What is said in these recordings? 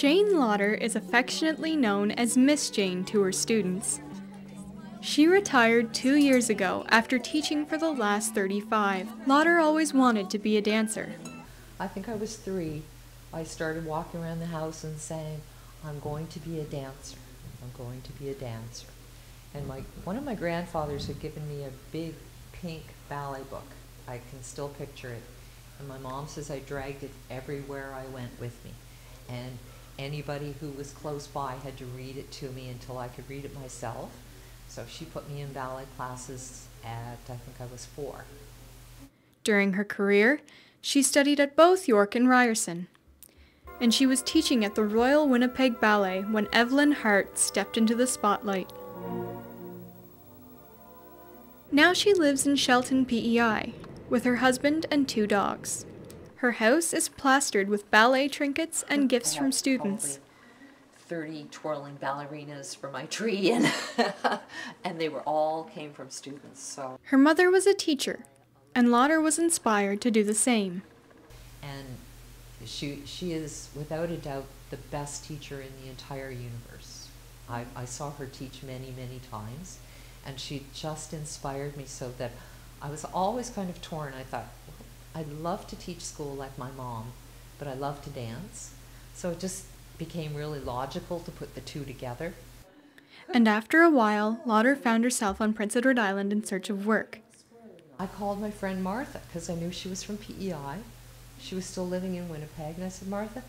Jane Lauder is affectionately known as Miss Jane to her students. She retired 2 years ago after teaching for the last 35. Lauder always wanted to be a dancer. I think I was 3. I started walking around the house and saying, I'm going to be a dancer. I'm going to be a dancer. And one of my grandfathers had given me a big pink ballet book. I can still picture it. And my mom says I dragged it everywhere I went with me. And anybody who was close by had to read it to me until I could read it myself. So she put me in ballet classes at, I think I was 4. During her career, she studied at both York and Ryerson. And she was teaching at the Royal Winnipeg Ballet when Evelyn Hart stepped into the spotlight. Now she lives in Shelton, PEI, with her husband and 2 dogs. Her house is plastered with ballet trinkets and gifts from students. 30 twirling ballerinas for my tree, and and they all came from students. So her mother was a teacher, and Lauder was inspired to do the same. And she is without a doubt the best teacher in the entire universe. I saw her teach many, many times, and she just inspired me so that I was always kind of torn. I thought, well, I'd love to teach school like my mom, but I love to dance. So it just became really logical to put the 2 together. And after a while, Lauder found herself on Prince Edward Island in search of work. I called my friend Martha because I knew she was from PEI. She was still living in Winnipeg, and I said, Martha,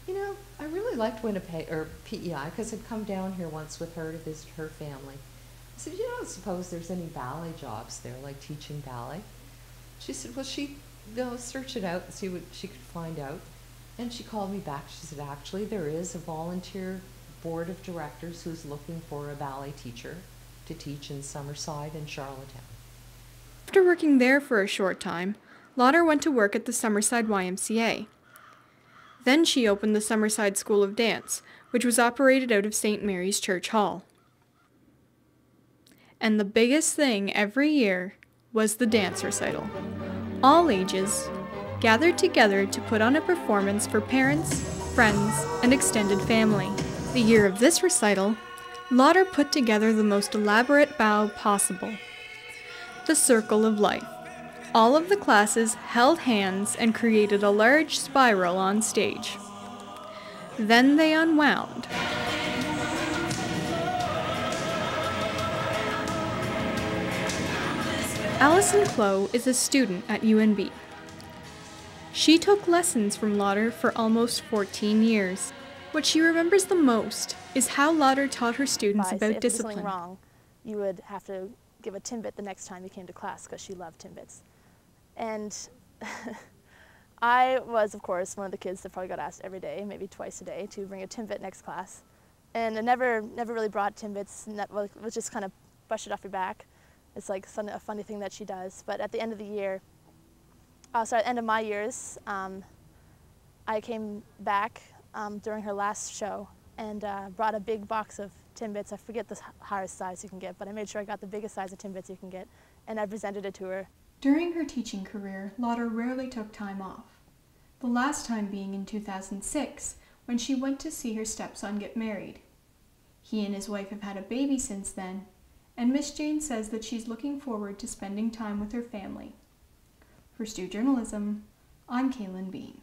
you know, I really liked Winnipeg, or PEI, because I'd come down here once with her to visit her family. I said, you don't suppose there's any ballet jobs there, like teaching ballet? She said, well, they'll search it out and see what she could find out. And she called me back. She said, actually, there is a volunteer board of directors who's looking for a ballet teacher to teach in Summerside and Charlottetown. After working there for a short time, Lauder went to work at the Summerside YMCA. Then she opened the Summerside School of Dance, which was operated out of St. Mary's Church Hall. And the biggest thing every year was the dance recital. All ages gathered together to put on a performance for parents, friends, and extended family. The year of this recital, Lauder put together the most elaborate bow possible, the Circle of Life. All of the classes held hands and created a large spiral on stage. Then they unwound. Alison Clow is a student at UNB. She took lessons from Lauder for almost 14 years. What she remembers the most is how Lauder taught her students about discipline. If there's something wrong, you would have to give a timbit the next time you came to class because she loved timbits. And I was, of course, one of the kids that probably got asked every day, maybe twice a day, to bring a timbit next class. And I never really brought timbits. It was just kind of brush it off your back. It's like a funny thing that she does. But at the end of the year, at the end of my years, I came back during her last show and brought a big box of timbits. I forget the highest size you can get, but I made sure I got the biggest size of timbits you can get, and I presented it to her. During her teaching career, Lauder rarely took time off. The last time being in 2006, when she went to see her stepson get married. He and his wife have had a baby since then, and Ms.Jane says that she's looking forward to spending time with her family. For Stu Journalism, I'm Caily Bean.